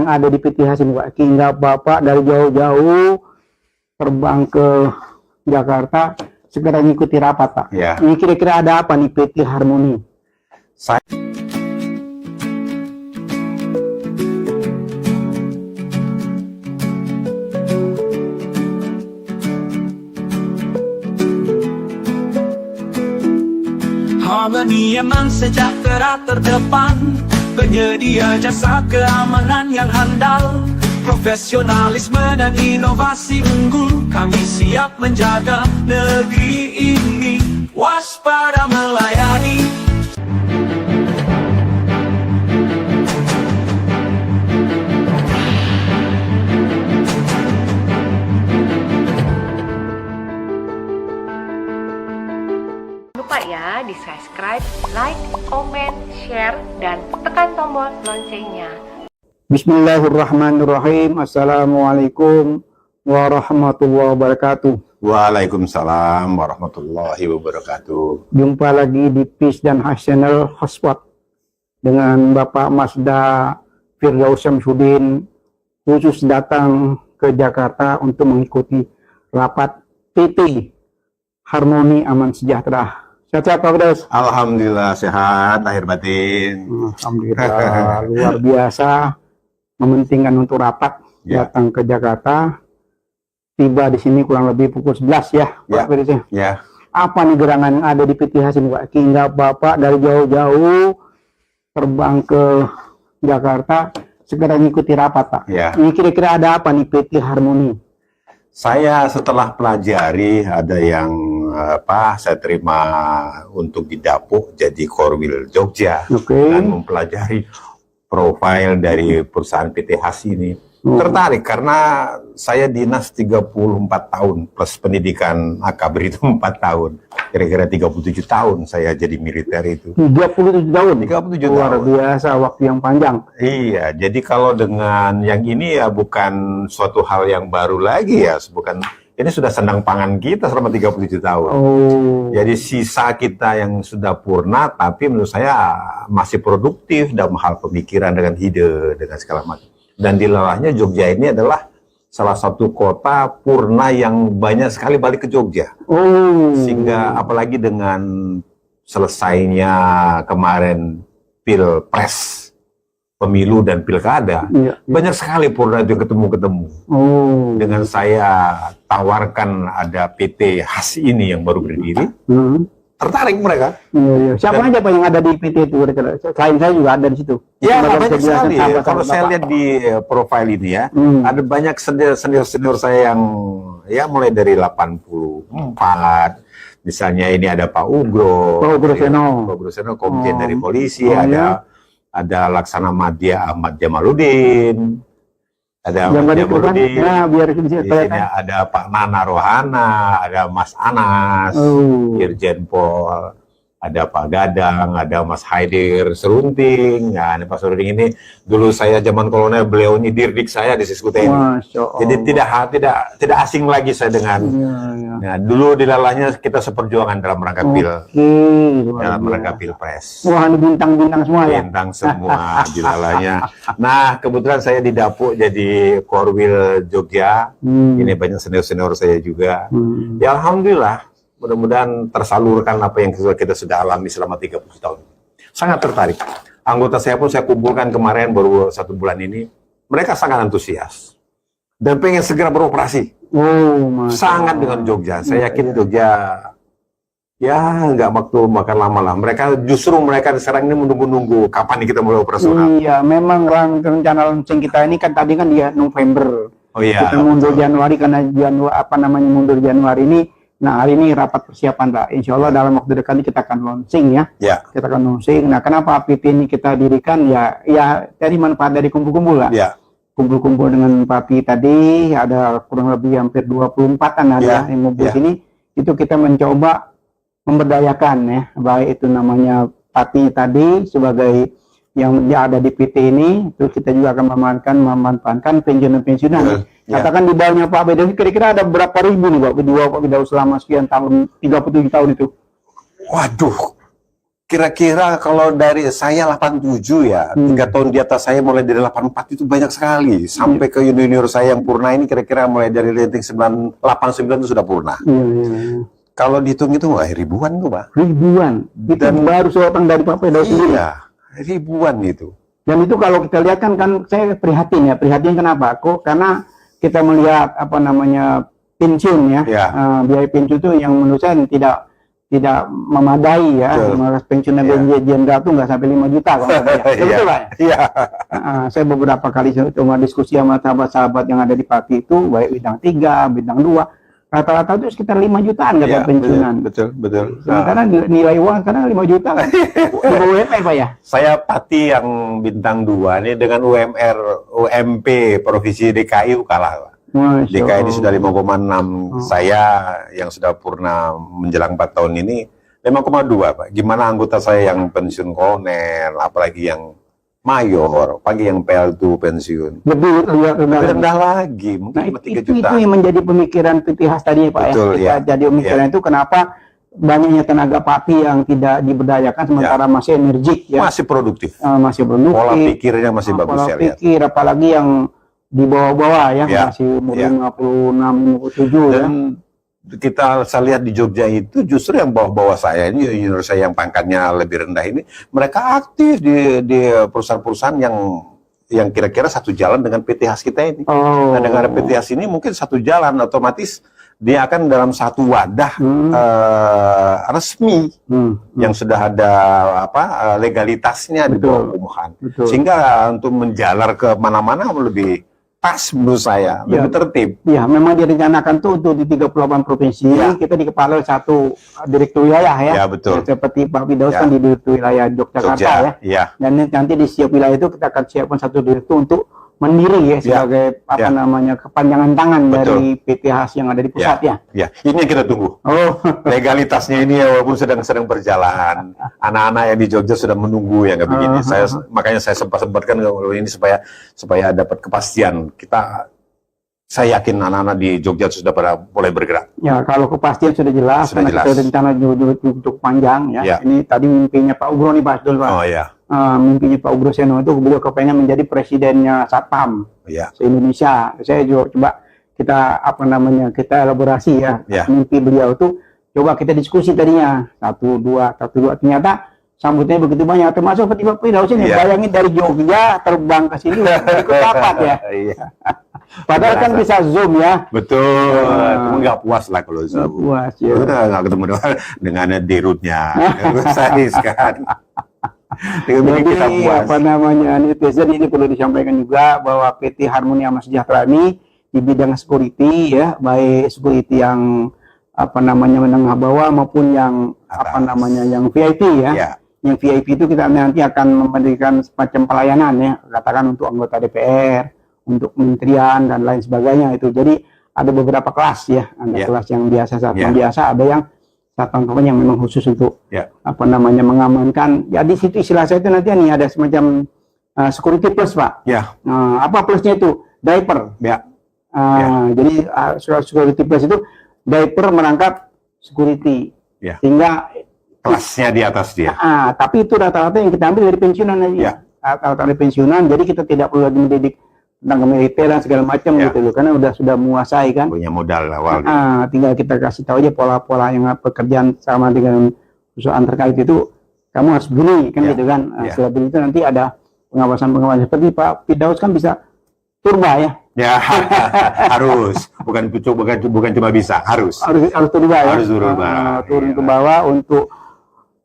yang ada di PT Hasim Pak. Hingga Bapak dari jauh-jauh terbang ke Jakarta segera ngikuti rapat Pak. Ya. Ini kira-kira ada apa nih PT Harmoni? Saya Harmoni emang sejahtera terdepan, penyedia jasa keamanan yang handal, profesionalisme dan inovasi unggul. Kami siap menjaga negeri ini, waspada melayani. Lupa ya di subscribe, like, comment, share, dan tekan tombol loncengnya. Bismillahirrahmanirrahim. Assalamualaikum warahmatullahi wabarakatuh. Waalaikumsalam warahmatullahi wabarakatuh. Jumpa lagi di Peace dan Hash Channel Hotspot dengan Bapak Masda Firdaus Syamsuddin, khusus datang ke Jakarta untuk mengikuti rapat PT Harmoni Aman Sejahtera. Sehat-sehat Pak Firdaus? Alhamdulillah sehat lahir batin. Alhamdulillah luar biasa, mementingkan untuk rapat datang ke Jakarta. Tiba di sini kurang lebih pukul 11 ya Pak Firdaus. Ya. Apa nih gerangan yang ada di PT Hasim Pak? Hingga Bapak dari jauh-jauh terbang ke Jakarta segera ngikuti rapat Pak. Ya. Ini kira-kira ada apa nih PT Harmoni? Saya setelah pelajari ada yang saya terima untuk didapuk jadi Korwil Jogja dan mempelajari profil dari perusahaan PT Has ini. Tertarik karena saya dinas 34 tahun plus pendidikan akabri itu 4 tahun. Kira-kira 37 tahun saya jadi militer itu. 37 tahun? 37 luar tahun. biasa, waktu yang panjang. Iya, jadi kalau dengan yang ini ya bukan suatu hal yang baru lagi ya, bukan, ini sudah sandang pangan kita selama 37 tahun. Jadi sisa kita yang sudah purna, tapi menurut saya masih produktif dalam hal pemikiran dengan ide, dengan segala macam. Dan dilalahnya Jogja ini adalah salah satu kota purna yang banyak sekali balik ke Jogja. Sehingga apalagi dengan selesainya kemarin Pilpres, pemilu dan pilkada, banyak sekali purna itu ketemu-ketemu. Dengan saya tawarkan ada PT Has ini yang baru berdiri, tertarik mereka. Siapa aja Pak yang ada di PT itu? Selain saya juga ada di situ. Ya, banyak sekali. Kalau saya lihat di profil ini ya, ada banyak senior saya yang ya mulai dari 84. Misalnya ini ada Pak Ugro, Pak Ugro Seno, Komjen dari polisi, ada Laksana Madya Ahmad Jamaluddin, ada Ahmad Jamaluddin, di sini ada Pak Nana Rohana, ada Mas Anas, Irjen Pol, ada Pak Gadang, ada Mas Haidir Serunting. Nah, ini Pak Serunting ini dulu saya zaman kolonel, beliau ini dirdik saya di Sisku TNI. Jadi tidak asing lagi saya dengan. Nah, dulu dilalahnya kita seperjuangan dalam rangka dalam rangka Pilpres. Wah, ini bintang-bintang semua ya. Bintang semua dilalahnya. Nah, kebetulan saya didapuk jadi Korwil Jogja. Ini banyak senior-senior saya juga. Ya alhamdulillah. Mudah-mudahan tersalurkan apa yang kita sudah alami selama 30 tahun. Sangat tertarik. Anggota saya pun saya kumpulkan kemarin baru 1 bulan ini. Mereka sangat antusias. Dan pengen segera beroperasi. Sangat dengan Jogja. Saya yakin Jogja ya nggak waktu makan lama lah. Mereka sekarang ini menunggu-nunggu kapan nih kita mulai operasional. Iya, memang rencana launching kita ini kan tadi kan dia November. Kita mundur Januari karena mundur Januari ini. Nah, hari ini rapat persiapan Pak. Insya Allah dalam waktu dekat ini kita akan launching ya. Kita akan launching. Nah, kenapa PT ini kita dirikan ya dari manfaat dari kumpul-kumpul lah. Kumpul-kumpul dengan Papi tadi ada kurang lebih hampir 24-an ada yang ngumpul sini. Itu kita mencoba memberdayakan ya, baik itu namanya Papi tadi sebagai yang ada di PT ini, terus kita juga akan memanfaatkan pensiunan-pensiunan. Katakan di bawahnya Pak Firdaus kira-kira ada berapa ribu nih Pak Firdaus selama sekian tahun, 37 tahun itu? Waduh, kira-kira kalau dari saya 87 ya, 3 tahun di atas saya mulai dari 84 itu banyak sekali. Sampai ke junior saya yang purna ini kira-kira mulai dari rating 89 itu sudah purna. Kalau dihitung-hitung, ribuan tuh, Pak. Ribuan. Dan baru seorang dari Pak Firdaus sendiri. Iya, ribuan itu. Dan itu kalau kita lihat kan saya prihatin ya. Prihatin kenapa? Kok karena kita melihat pensiun ya. Biaya pensiun itu yang menurut saya tidak memadai ya. Pensiun jenderal itu nggak sampai 5 juta kalau betul Pak? Iya. Saya beberapa kali cuma diskusi sama sahabat-sahabat yang ada di Pati itu, baik bintang 3, bintang 2, rata-rata itu sekitar 5 jutaan kata pensiunan. Betul. Sementara nilai uang sekarang 5 juta kan. UMR Pak ya? Saya Pati yang bintang 2 ini dengan UMP Provinsi DKI kalah, Pak. DKI ini sudah 5,6. Saya yang sudah purna menjelang 4 tahun ini 5,2, Pak. Gimana anggota saya yang pensiun kolonel, apalagi yang mayor, apalagi yang PL2 pensiun. Lebih rendah lagi, mungkin 3 juta. Itu yang menjadi pemikiran PTH tadi Pak. Betul, ya. Jadi pemikiran itu kenapa banyaknya tenaga Pati yang tidak diberdayakan sementara masih energik ya. Masih produktif. Pola pikirnya masih bagus ya. Pola pikir apalagi yang di bawah-bawah ya, masih umur 56, 57 dan saya lihat di Jogja itu justru yang bawah-bawah saya ini, junior saya yang pangkatnya lebih rendah ini, mereka aktif di perusahaan-perusahaan yang kira-kira satu jalan dengan PTH kita ini. Nah, dengan PTH ini mungkin satu jalan, otomatis dia akan dalam satu wadah resmi yang sudah ada legalitasnya di bawah umuman. Sehingga untuk menjalar ke mana-mana lebih pas menurut saya, lebih tertib. Ya, memang direncanakan tuh untuk di 38 provinsi, kita dikepala oleh satu direktur wilayah ya. Ya, betul. Seperti Pak Firdaus kan di direktur wilayah Yogyakarta ya. Dan nanti di setiap wilayah itu kita akan siapkan satu direktur untuk mandiri ya sebagai kepanjangan tangan dari PTH yang ada di pusat ya. Ini yang kita tunggu. Legalitasnya ini walaupun sedang berjalan. Anak-anak yang di Jogja sudah menunggu yang kayak begini. Makanya saya sempat-sempatkan ini supaya dapat kepastian. Saya yakin anak-anak di Jogja sudah mulai bergerak. Ya, kalau kepastian sudah jelas, karena kita rencana untuk panjang ya. Ini tadi mimpinya Pak Ugro nih Pak Abdul Pak. Mimpinya Pak Ugro Seno itu beliau kepengen menjadi presidennya Satpam se-Indonesia. Saya juga coba kita elaborasi ya. Mimpi beliau itu coba kita diskusi tadinya 1, 2, ternyata sambutnya begitu banyak, termasuk seperti Pak Firdaus ini. Bayangin dari Jogja terbang ke sini ikut rapat ya. Padahal kan bisa Zoom ya. Betul. Cuma nggak puas lah kalau Zoom. Nggak puas ya. Udah nggak ketemu dengan dirutnya. Sadis kan. Jadi netizen ini perlu disampaikan juga bahwa PT Harmoni Aman Sejahtera ini di bidang security ya, baik security yang menengah bawah maupun yang yang VIP ya. Yang VIP itu kita nanti akan memberikan semacam pelayanan ya, katakan untuk anggota DPR, untuk kementerian dan lain sebagainya itu. Jadi ada beberapa kelas ya, ada kelas yang biasa, biasa, ada yang satpam yang memang khusus untuk mengamankan. Ya di situ istilah saya itu nanti ada semacam security plus Pak. Apa plusnya itu? Diaper. Jadi security plus itu diaper merangkap security. Sehingga kelasnya di atas dia. Tapi itu rata-rata yang kita ambil dari pensiunan aja. Rata-rata dari pensiunan, jadi kita tidak perlu lagi mendidik tentang militeran segala macam gitu loh, karena sudah menguasai kan. Punya modal awal. Tinggal kita kasih tahu aja pola-pola yang pekerjaan sama dengan perusahaan terkait itu, kamu harus begini kan gitu kan. Setelah itu nanti ada pengawasan seperti Pak Firdaus kan bisa turba ya. Harus, bukan cuma bisa, harus turba ya. Harus turun ke bawah untuk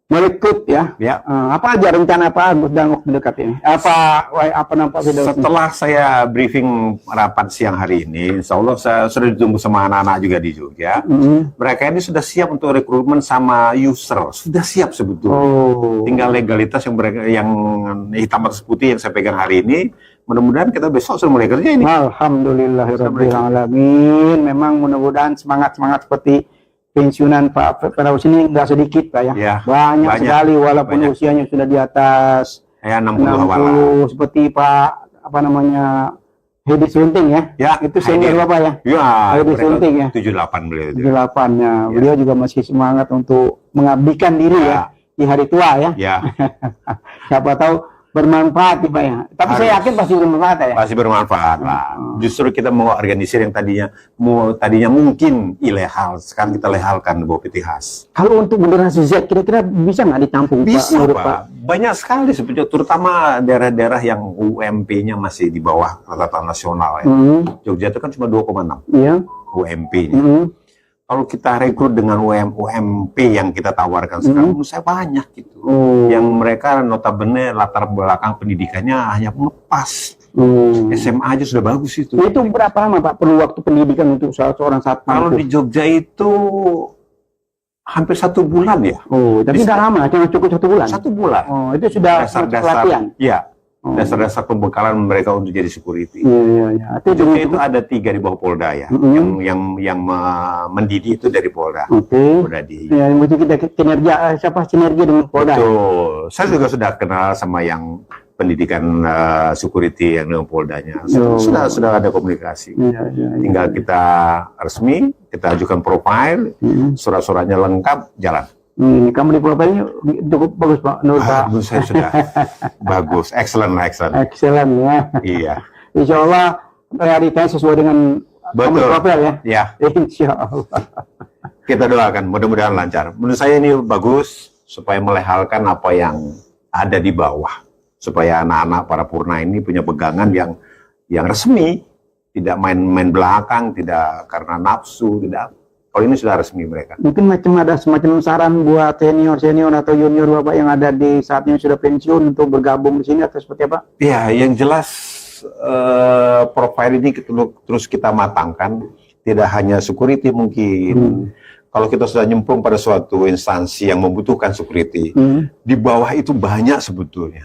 merekrut ya. Apa aja rencana Pak Agus dalam waktu dekat ini? Apa nampak Firdaus? Setelah saya briefing rapat siang hari ini, insya Allah saya sudah ditunggu sama anak-anak juga di Jogja. Mereka ini sudah siap untuk rekrutmen sama user, sudah siap sebetulnya. Tinggal legalitas yang hitam atas putih yang saya pegang hari ini. Mudah-mudahan kita besok sudah mulai kerja ini. Alhamdulillahirrahmanirrahim. Memang mudah-mudahan semangat seperti pensiunan Pak Firdaus ini nggak sedikit Pak ya. Banyak sekali walaupun usianya sudah di atas 60 seperti Pak Hedi Sunting ya. Itu senior Bapak ya. Hedi Sunting ya. 78 beliau. 78 ya. Beliau juga masih semangat untuk mengabdikan diri ya. di hari tua ya. Ya, Siapa tahu bermanfaat nih Pak ya. Tapi saya yakin pasti bermanfaat ya. pasti bermanfaat lah. Justru kita mau organisir yang tadinya mungkin ilegal, sekarang kita legalkan bawa PT khas. Kalau untuk generasi Z kira-kira bisa nggak ditampung Bisa, menurut Pak. Banyak sekali sebetulnya, terutama daerah-daerah yang UMP-nya masih di bawah rata-rata nasional ya. Jogja itu kan cuma 2,6 Iya. UMP-nya. Kalau kita rekrut dengan UMP yang kita tawarkan sekarang, menurut saya banyak gitu. Yang mereka notabene latar belakang pendidikannya hanya ngepas. SMA aja sudah bagus itu. Itu berapa lama Pak perlu waktu pendidikan untuk seorang satpam? Kalau di Jogja itu hampir 1 bulan ya. Oh, tapi nggak lama, cuma cukup 1 bulan. 1 bulan. Oh, itu sudah pelatihan. Iya. Dasar-dasar pembekalan mereka untuk jadi security. Iya. Jogja itu ada 3 di bawah Polda ya. Yang mendidik itu dari Polda. Polda di. Ya, itu kita sinergi dengan Polda. Betul. Saya juga sudah kenal sama yang pendidikan security yang dengan Poldanya. Sudah ada komunikasi. Tinggal kita resmi, kita ajukan profile, surat-suratnya lengkap, jalan. Kamu di profilnya cukup bagus Pak. Menurut saya sudah bagus, excellent. Excellent ya. Iya. Insya Allah realitanya sesuai dengan kamu profil ya. Ya. Insya Allah. Kita doakan, mudah-mudahan lancar. Menurut saya ini bagus supaya melehalkan apa yang ada di bawah, supaya anak-anak para purna ini punya pegangan yang resmi, tidak main-main belakang, tidak karena nafsu, tidak. Kalau ini sudah resmi mereka. Mungkin ada semacam saran buat senior atau junior Bapak yang ada di saatnya sudah pensiun untuk bergabung di sini atau seperti apa? Ya, yang jelas profil ini terus kita matangkan. Tidak hanya security mungkin. Kalau kita sudah nyemplung pada suatu instansi yang membutuhkan security, di bawah itu banyak sebetulnya.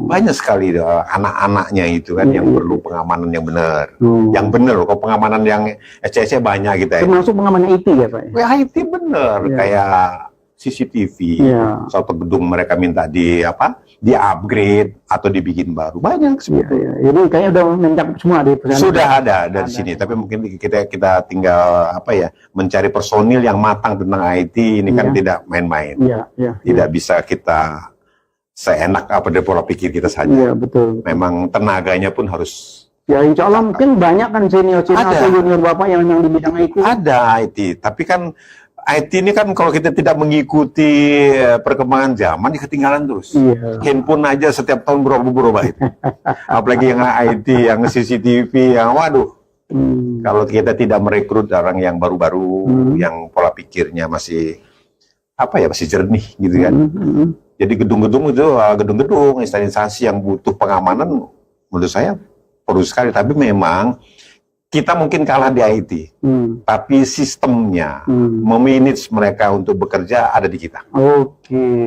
Banyak sekali anak-anaknya itu kan yang perlu pengamanan yang benar. Yang benar, kalau pengamanan yang ecek-ecek banyak kita. Termasuk pengamanan IT ya Pak? Ya, IT benar, kayak CCTV, suatu gedung mereka minta di-upgrade atau dibikin baru. Banyak sebetulnya. Ini kayaknya udah mencakup semua di perusahaan. Sudah ada dari sini, tapi mungkin kita tinggal mencari personil yang matang tentang IT. Ini kan tidak main-main. Tidak bisa kita seenak dari pola pikir kita saja. Iya, betul. Memang tenaganya pun harus. Ya, insya Allah mungkin banyak kan senior atau junior Bapak yang memang di bidang IT. Ada IT, tapi kan IT ini kan kalau kita tidak mengikuti perkembangan zaman, ya ketinggalan terus. Handphone aja setiap tahun berubah-ubah itu. Apalagi yang IT, yang CCTV, yang waduh. Kalau kita tidak merekrut orang yang baru-baru, yang pola pikirnya masih masih jernih gitu kan. Jadi gedung-gedung instansi yang butuh pengamanan, menurut saya perlu sekali. Tapi memang kita mungkin kalah di IT, tapi sistemnya memanage mereka untuk bekerja ada di kita.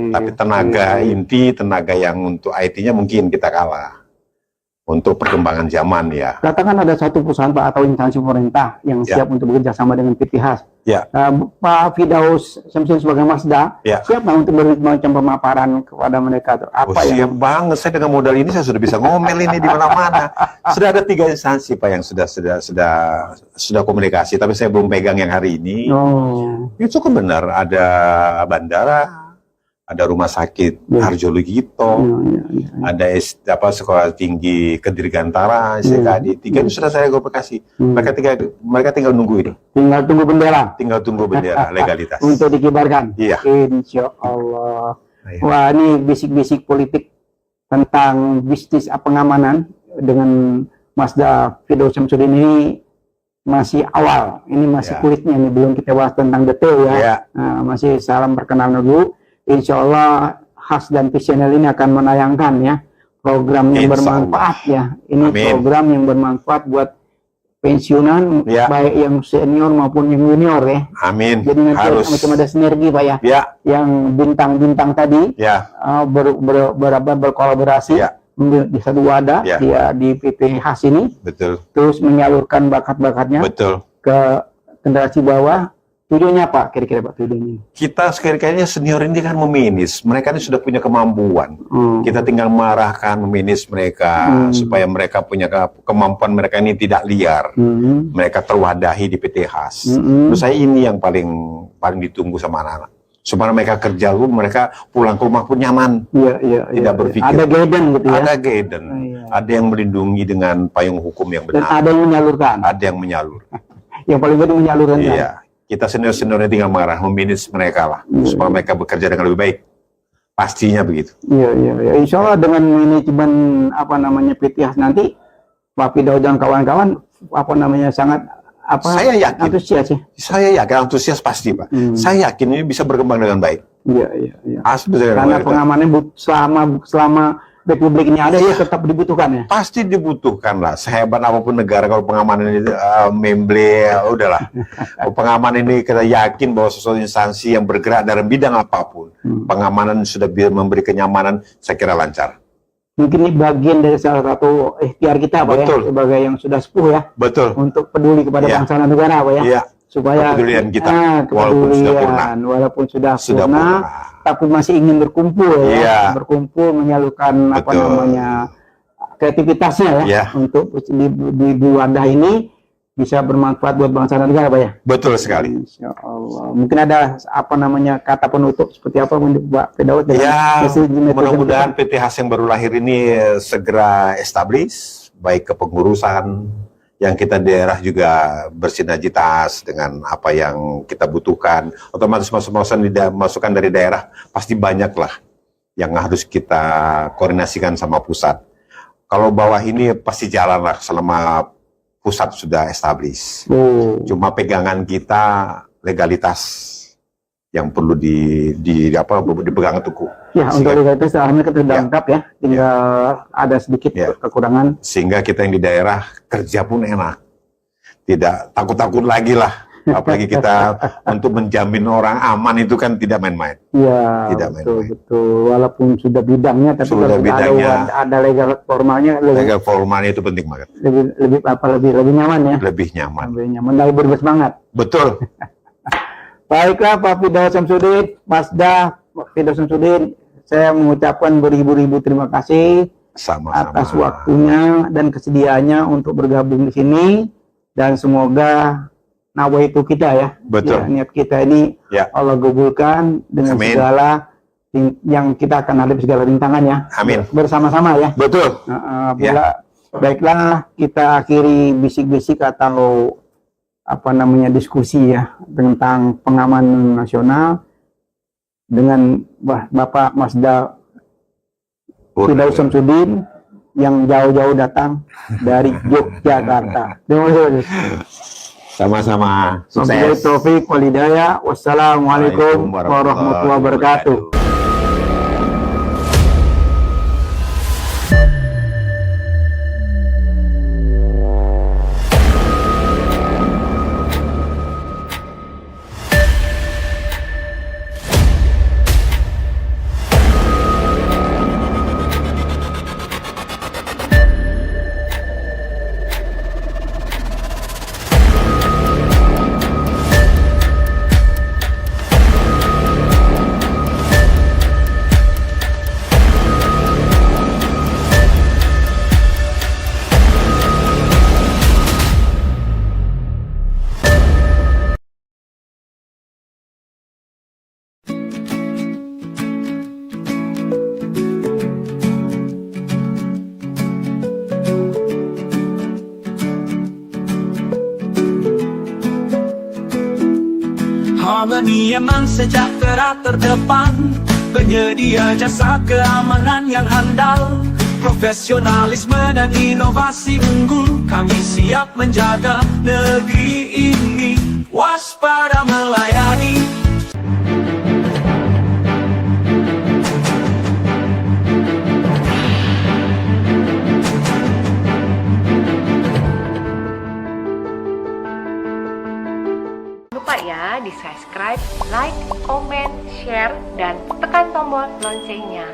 Tapi tenaga inti, tenaga yang untuk IT-nya mungkin kita kalah. Untuk perkembangan zaman ya. Katakan ada satu perusahaan Pak atau instansi pemerintah yang siap untuk bekerja sama dengan PT khas. Pak Firdaus Syamsuddin sebagai Masda, siap nggak untuk beri macam pemaparan kepada mereka? Siap banget. Saya dengan modal ini saya sudah bisa ngomel ini di mana-mana. Sudah ada 3 instansi Pak yang sudah komunikasi, tapi saya belum pegang yang hari ini. Itu cukup benar. Ada bandara, ada rumah sakit Harjo Lugito, ada sekolah tinggi Kedirgantara, SKD. 3 itu sudah saya komunikasi. Mereka tinggal nunggu ini. Tinggal tunggu bendera legalitas. Untuk dikibarkan. Iya. Insya Allah. Wah, ini bisik-bisik politik tentang bisnis pengamanan dengan Masda Firdaus Syamsuddin ini masih awal. Ini masih kulitnya, ini belum kita bahas tentang detail ya. Masih salam perkenalan dulu. Insya Allah khas dan channel ini akan menayangkan ya program yang bermanfaat ya. Ini program yang bermanfaat buat pensiunan baik yang senior maupun yang junior ya. Amin. Jadi nanti macam ada sinergi Pak ya. Yang bintang-bintang tadi berkolaborasi di satu wadah dia di PT khas ini. Betul. Terus menyalurkan bakat-bakatnya ke generasi bawah. Tujuannya apa kira-kira Pak tujuannya? Kita kayaknya senior ini kan memanage, mereka ini sudah punya kemampuan. Kita tinggal mengarahkan, memanage mereka supaya mereka punya kemampuan, mereka ini tidak liar. Mereka terwadahi di PT khas. Menurut saya ini yang paling ditunggu sama anak-anak. Supaya mereka kerja pun, mereka pulang ke rumah pun nyaman. Tidak berpikir. Ada guidance gitu ya. Ada guidance. Ada yang melindungi dengan payung hukum yang Dan benar. ada yang menyalurkan. Ada yang menyalur. Yang paling penting menyalurkan. Iya. Kita senior-seniornya tinggal marah, memanage mereka lah. Supaya mereka bekerja dengan lebih baik. Pastinya begitu. Iya. Insya Allah dengan manajemen PTH nanti, Pak Firdaus dan kawan-kawan sangat saya yakin. antusias ya. Saya yakin antusias pasti, Pak. Saya yakin ini bisa berkembang dengan baik. Iya. Asli, Karena pengamannya selama Republik ini ada ya tetap dibutuhkan ya. Pasti dibutuhkan lah. Sehebat apapun negara, kalau pengamanan ini memble, udahlah. Pengamanan ini kita yakin bahwa sesuatu instansi yang bergerak dalam bidang apapun, pengamanan sudah memberi kenyamanan, saya kira lancar. Mungkin ini bagian dari salah satu ikhtiar kita, Pak, ya, sebagai yang sudah sepuh ya. Betul. Untuk peduli kepada bangsa dan negara, Pak ya. Iya. Supaya kepedulian kita, walaupun sudah purna, tapi masih ingin berkumpul ya. Berkumpul menyalurkan kreativitasnya ya. Untuk di wadah ini bisa bermanfaat buat bangsa dan negara, Pak ya. Betul sekali. Insya Allah. Mungkin ada kata penutup seperti apa, Pak Firdaus? Ya, mudah-mudahan PTH yang baru lahir ini segera establish, baik kepengurusan yang kita daerah juga bersinergitas dengan apa yang kita butuhkan. Otomatis masukan dari daerah pasti banyak lah yang harus kita koordinasikan sama pusat. Kalau bawah ini pasti jalan lah selama pusat sudah establish. Cuma pegangan kita legalitas yang perlu dipegang teguh. Ya, untuk legalitas alhamdulillah kita sudah lengkap ya. Tinggal ada sedikit kekurangan. Sehingga kita yang di daerah kerja pun enak. Tidak takut-takut lagi lah. Apalagi kita untuk menjamin orang aman itu kan tidak main-main. Iya, betul. Walaupun sudah bidangnya, tapi sudah bidangnya, ada legal formalnya. Legal formalnya itu penting banget. Lebih nyaman ya. Lebih nyaman. Lebih bersemangat. Betul. Baiklah Pak Firdaus Syamsuddin, Masda Firdaus Syamsuddin, saya mengucapkan beribu-ribu terima kasih atas waktunya dan kesediaannya untuk bergabung di sini, dan semoga nawaitu kita ya, niat kita ini Allah gabulkan dengan segala yang kita akan hadapi segala rintangan ya. Amin. Bersama-sama ya. Betul. Baiklah, kita akhiri bisik-bisik atau diskusi ya tentang pengamanan nasional dengan Bapak Masda Firdaus Syamsuddin yang jauh-jauh datang dari Yogyakarta. Terima kasih. Sama-sama. Sukses. Taufik wal hidayah. Wassalamualaikum warahmatullahi wabarakatuh. Harmony Eman sejahtera terdepan, penyedia jasa keamanan yang handal, profesionalisme dan inovasi unggul. Kami siap menjaga negeri ini, waspada melayani. Lupa ya di subscribe, like, comment, share, dan tekan tombol loncengnya.